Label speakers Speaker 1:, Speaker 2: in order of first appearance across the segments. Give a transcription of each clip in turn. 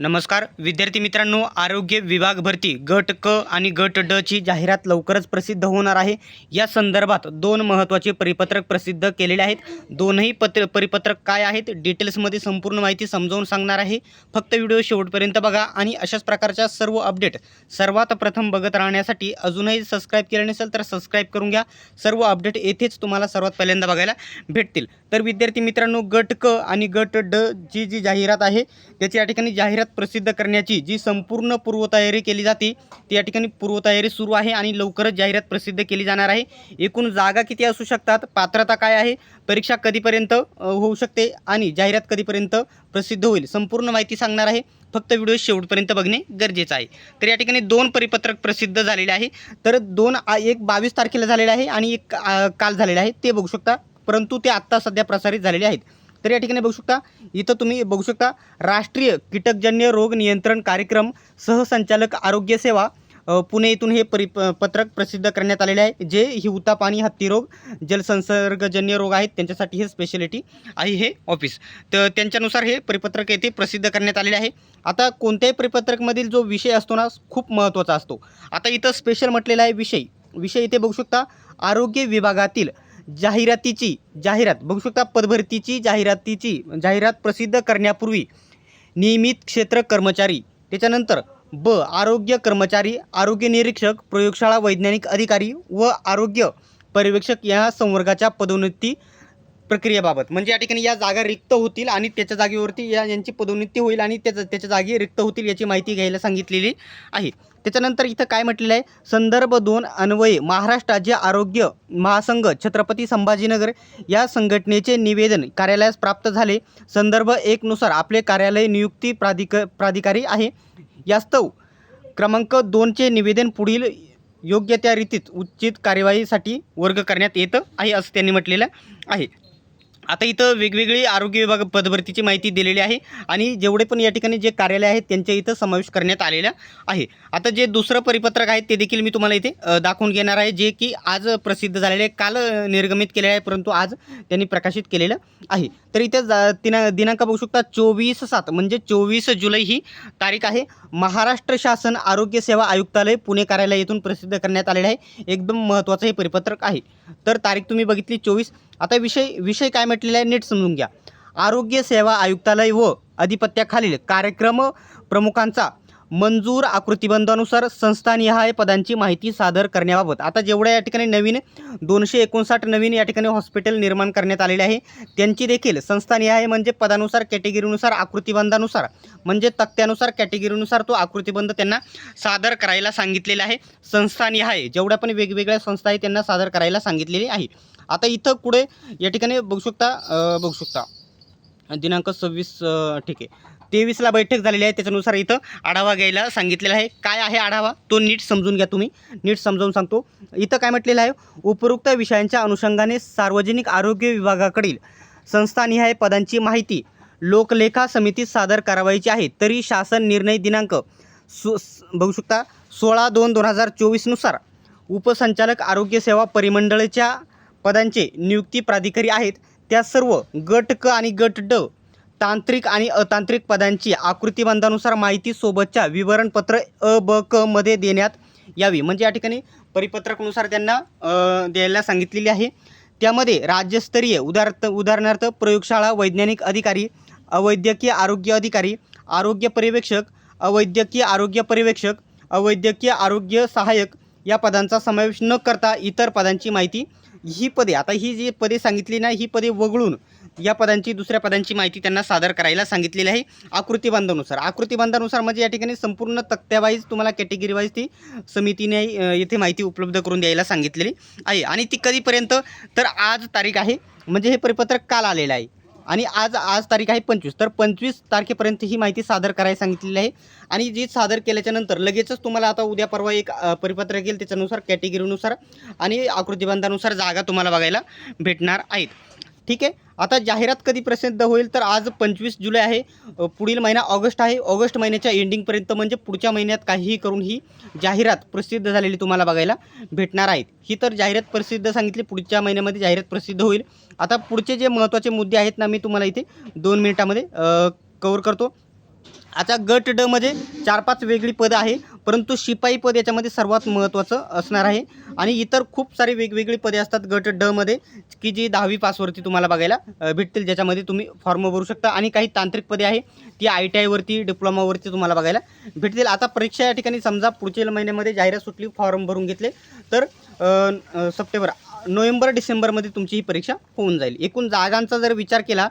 Speaker 1: नमस्कार विद्यार्थी मित्रांनो, आरोग्य विभाग भरती गट क आणि गट ड ची जाहिरात लवकरच प्रसिद्ध होणार आहे। या संदर्भात दोन महत्त्वाचे परिपत्रक प्रसिद्ध केलेले आहेत। दोनही परिपत्रक काय आहेत डिटेल्समध्ये संपूर्ण माहिती समजावून सांगणार आहे। फक्त व्हिडिओ शेवटपर्यंत बघा आणि अशाच प्रकारच्या सर्व अपडेट सर्वात प्रथम बघत राहण्यासाठी अजूनही सबस्क्राइब केले नसेल तर सबस्क्राइब करून घ्या। सर्व अपडेट येथेच तुम्हाला सर्वात पहिल्यांदा बघायला भेटतील। तर विद्यार्थी मित्रांनो, गट क आणि गट ड ची जी जाहिरात आहे त्याची या ठिकाणी जाहिरात प्रसिद्ध करण्याची जी संपूर्ण पूर्वतयारी केली जाते ती या ठिकाणी पूर्वतयारी सुरू आहे आणि लवकरच जाहिरात प्रसिद्ध केली जाणार आहे। एकूण जागा किती असू शकतात, पात्रता काय आहे, परीक्षा कधीपर्यंत होऊ शकते आणि जाहिरात कधीपर्यंत प्रसिद्ध होईल, संपूर्ण माहिती सांगणार आहे। फक्त व्हिडिओ शेवटपर्यंत बघणे गरजेचे आहे। तर या ठिकाणी दोन परिपत्रक प्रसिद्ध झालेले आहे। तर एक 22 तारखेला झालेला आहे आणि एक काल झालेला आहे, ते बघू शकता, परंतु ते आत्ता सध्या प्रसारित झालेले आहेत। तर या ठिकाणी बघू शकता, इथं तुम्ही बघू शकता राष्ट्रीय कीटकजन्य रोग नियंत्रण कार्यक्रम सहसंचालक आरोग्य सेवा पुणे येथून हे पत्रक प्रसिद्ध करण्यात आलेले आहे। जे हिवताप आणि हत्तीरोग जलसंसर्गजन्य रोग आहेत त्यांच्यासाठी हे स्पेशलिटी आहे हे ऑफिस। तर त्यांच्यानुसार हे परिपत्रक येथे प्रसिद्ध करण्यात आलेले आहे। आता कोणत्याही परिपत्रकमधील जो विषय असतो ना खूप महत्त्वाचा असतो। आता इथं स्पेशल म्हटलेला आहे विषय इथे बघू शकता, आरोग्य विभागातील जाहिरात बघू शकता, पदभरतीची जाहिरात प्रसिद्ध करण्यापूर्वी नियमित क्षेत्र कर्मचारी, त्याच्यानंतर आरोग्य कर्मचारी, आरोग्य निरीक्षक, प्रयोगशाळा वैज्ञानिक अधिकारी व आरोग्य पर्यवेक्षक या संवर्गाच्या पदोन्नती प्रक्रियेबाबत, म्हणजे या ठिकाणी या जागा रिक्त होतील आणि त्याच्या जागेवरती यांची पदोन्नती होईल आणि त्याच्या जागी रिक्त होतील याची माहिती घ्यायला सांगितलेली आहे। त्याच्यानंतर इथं काय म्हटलेलं आहे, संदर्भ 2 अन्वये महाराष्ट्र राज्य आरोग्य महासंघ छत्रपती संभाजीनगर या संघटनेचे निवेदन कार्यालयास प्राप्त झाले। संदर्भ 1 नुसार आपले कार्यालय नियुक्ती प्राधिकारी आहे। यास्तव क्रमांक 2 चे निवेदन पुढील योग्य त्या रीतीत उचित कार्यवाहीसाठी वर्ग करण्यात येत आहे असं त्यांनी म्हटलेलं आहे। आता इथं वेगवेगळी आरोग्य विभाग पदभरतीची माहिती दिलेली आहे आणि जेवढे पण या ठिकाणी जे कार्यालय आहेत त्यांच्या इथं समावेश करण्यात आलेला आहे। आता जे दुसरं परिपत्रक आहे ते देखील मी तुम्हाला इथे दाखवून घेणार आहे, जे की आज प्रसिद्ध झालेले, काल निर्गमित केले आहे परंतु आज त्यांनी प्रकाशित केलेलं आहे। तर इथे दिनांक बघू शकता 24/7 म्हणजे 24 जुलै ही तारीख आहे। महाराष्ट्र शासन आरोग्य सेवा आयुक्तालय पुणे कार्यालय येथून प्रसिद्ध करण्यात आलेलं आहे। एकदम महत्त्वाचं हे परिपत्रक आहे। तर तारीख तुम्ही बघितली 24। आता विषय काय म्हटलेला आहे नीट समजून घ्या। आरोग्य सेवा आयुक्तालय व अधिपत्याखालील कार्यक्रम प्रमुखांचा मंजूर आकृतिबंधानुसार संस्थानिहाय पदांची माहिती सादर करण्याबाबत। आता जेवढ्या या ठिकाणी नवीन 259 नवीन या ठिकाणी हॉस्पिटल निर्माण करण्यात आलेले आहे त्यांची देखील संस्थानिहाय म्हणजे पदानुसार, कॅटेगरीनुसार, आकृतिबंधानुसार म्हणजे तक्त्यानुसार, कॅटेगरीनुसार तो आकृतिबंध त्यांना सादर करायला सांगितलेला आहे। संस्थानिहाय जेवढ्या पण वेगवेगळ्या संस्था आहेत त्यांना सादर करायला सांगितलेली आहे। आता इथं पुढे या ठिकाणी बघू शकता दिनांक 26 ठीक आहे 23ला बैठक झालेली आहे, त्याच्यानुसार इथं आढावा घ्यायला सांगितलेला आहे। काय आहे आढावा तो नीट समजून घ्या, तुम्ही नीट समजावून सांगतो। इथं काय म्हटलेलं आहे, उपरोक्त विषयांच्या अनुषंगाने सार्वजनिक आरोग्य विभागाकडील संस्थानिहाय पदांची माहिती लोकलेखा समितीत सादर करावयाची आहे। तरी शासन निर्णय दिनांक बघू शकता 16/2/2024 नुसार उपसंचालक आरोग्य सेवा परिमंडळाच्या पदांचे नियुक्ती प्राधिकारी आहेत त्या सर्व गट क आणि गट ड तांत्रिक आणि अतांत्रिक पदांची आकृतिबंधानुसार माहिती सोबतच्या विवरणपत्र अ ब क मध्ये देण्यात यावी। म्हणजे या ठिकाणी परिपत्रकानुसार त्यांना द्यायला सांगितलेली आहे। त्यामध्ये राज्यस्तरीय उदाहरणार्थ प्रयोगशाळा वैज्ञानिक अधिकारी, अवैद्यकीय आरोग्य अधिकारी, आरोग्य पर्यवेक्षक, अवैद्यकीय आरोग्य पर्यवेक्षक, अवैद्यकीय आरोग्य सहाय्यक या पदांचा समावेश न करता इतर पदांची माहिती, ही पदे, आता ही जी पदे सांगितली ना ही पदे वगळून या पदांची दुसऱ्या पदांची माहिती त्यांना सादर करायला सांगितलेली आहे आकृतिबंधानुसार म्हणजे या ठिकाणी संपूर्ण तक्त्यावाईज तुम्हाला कॅटेगरी वाईज ती समितीने येथे माहिती उपलब्ध करून द्यायला सांगितलेली आहे। आणि ती कधीपर्यंत, तर आज तारीख आहे, म्हणजे हे परिपत्रक काल आलेलं आहे आणि आज तारीख आहे 25, तर 25 तारखेपर्यंत ही माहिती सादर करायला सांगितलेली आहे। आणि जी सादर केल्याच्या नंतर लगेचच तुम्हाला आता उद्या परवा एक परिपत्रक येईल, त्याच्यानुसार कॅटेगरीनुसार आणि आकृतिबंधानुसार जागा तुम्हाला बघायला भेटणार आहेत। ठीक आहे, आता जाहिरात कधी प्रसिद्ध होईल, तर आज 25 जुलै आहे, पुढील महिना ऑगस्ट आहे। ऑगस्ट महिन्याच्या एंडिंगपर्यंत म्हणजे पुढच्या महिन्यात काहीही करून ही जाहिरात प्रसिद्ध झालेली तुम्हाला बघायला भेटणार आहेत। ही तर जाहिरात प्रसिद्ध सांगितली, पुढच्या महिन्यामध्ये जाहिरात प्रसिद्ध होईल। आता पुढचे जे महत्त्वाचे मुद्दे आहेत ना मी तुम्हाला इथे 2 मिनिटामध्ये कव्हर करतो। आता गट ड मध्ये 4-5 वेगळी पदं आहे, परंतु शिपाई पद याच्यामध्ये सर्वात महत्त्वाचं असणार आहे आणि इतर खूप सारी वेगवेगळी पदे असतात गट ड मध्ये की जी 10वी पासवरती तुम्हाला बघायला भेटतील, ज्याच्यामध्ये तुम्ही फॉर्म भरू शकता आणि काही तांत्रिक पदे आहे ती ITI वरती डिप्लोमावरती तुम्हाला बघायला भेटतील. आता परीक्षा या ठिकाणी समजा पुढच्या महिन्यामध्ये जाहिरात सुटली, फॉर्म भरून घेतले तर सप्टेंबर, नोव्हेंबर, डिसेंबरमध्ये तुमची ही परीक्षा होऊन जाईल. एकूण जागांचा जर विचार केला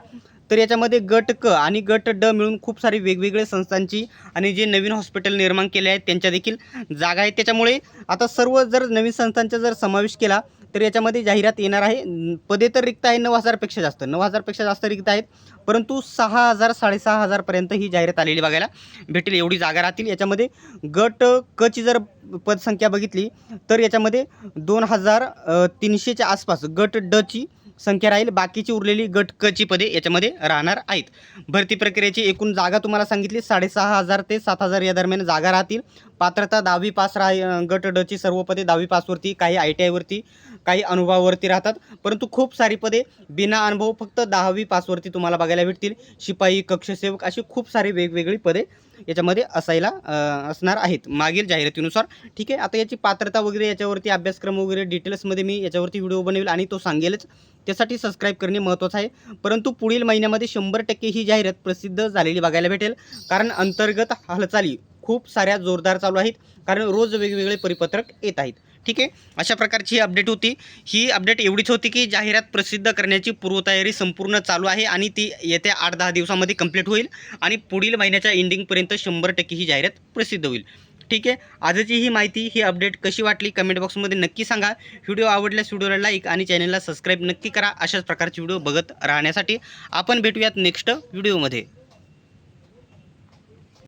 Speaker 1: तर याच्यामध्ये गट क आणि गट ड मिळून खूप सारी वेगवेगळे संस्थांची आणि जे नवीन हॉस्पिटल निर्माण केले आहेत त्यांच्या देखील जागा आहेत. त्याच्यामुळे आता सर्व जर नवीन संस्थांचा जर समावेश केला तर याच्यामध्ये जाहिरात येणार आहे. पदे तर रिक्त आहे 9,000पेक्षा जास्त, 9,000पेक्षा जास्त रिक्त आहेत, परंतु 6,000 6,500पर्यंत ही जाहिरात आलेली बघायला भेटेल, एवढी जागा राहतील. याच्यामध्ये गट क ची जर पदसंख्या बघितली तर याच्यामध्ये 2,300च्या आसपास गट ड ची संख्या राहील, बाकीची उरलेली गट क ची पदे याच्यामध्ये राहणार आहेत. भरती प्रक्रियेची एकूण जागा तुम्हाला सांगितली 6,500 ते 7,000 या दरम्यान जागा राहतील. पात्रता 10वी पास गट ड ची सर्व पदे 10वी पासवरती, काही ITI वरती, काही अनुभवावरती राहतात, परंतु खूप सारी पदे बिना अनुभव फक्त 10वी पासवरती तुम्हाला बघायला भेटतील. शिपाई, कक्षसेवक अशी खूप सारी वेगवेगळी पदे याच्यामध्ये असणार आहेत मागील जाहिरातीनुसार. ठीक आहे, आता याची पात्रता वगैरे याच्यावरती अभ्यासक्रम वगैरे डिटेल्समध्ये मी याच्यावरती व्हिडिओ बनवेल आणि तो सांगेलच, त्यासाठी सबस्क्राईब करणे महत्त्वाचं आहे. परंतु पुढील महिन्यामध्ये 100% ही जाहिरात प्रसिद्ध झालेली बघायला भेटेल, कारण अंतर्गत हालचाली खूप साऱ्या जोरदार चालू आहेत, कारण रोज वेगवेगळे परिपत्रक येत आहेत. ठीक आहे, अशा प्रकारची ही अपडेट होती. ही अपडेट एवढीच होती की जाहिरात प्रसिद्ध करण्याची पूर्वतयारी संपूर्ण चालू आहे आणि ती येत्या 8-10 दिवसामध्ये कंप्लीट होईल आणि पुढील महिन्याच्या एंडिंगपर्यंत 100% ही जाहिरात प्रसिद्ध होईल. ठीक आहे, आजची ही माहिती, ही अपडेट कशी वाटली कमेंट बॉक्समध्ये नक्की सांगा. व्हिडिओ आवडल्यास व्हिडिओला लाईक आणि चॅनलला सबस्क्राईब नक्की करा. अशाच प्रकारचे व्हिडिओ बघत राहण्यासाठी. आपण भेटूयात नेक्स्ट व्हिडिओमध्ये.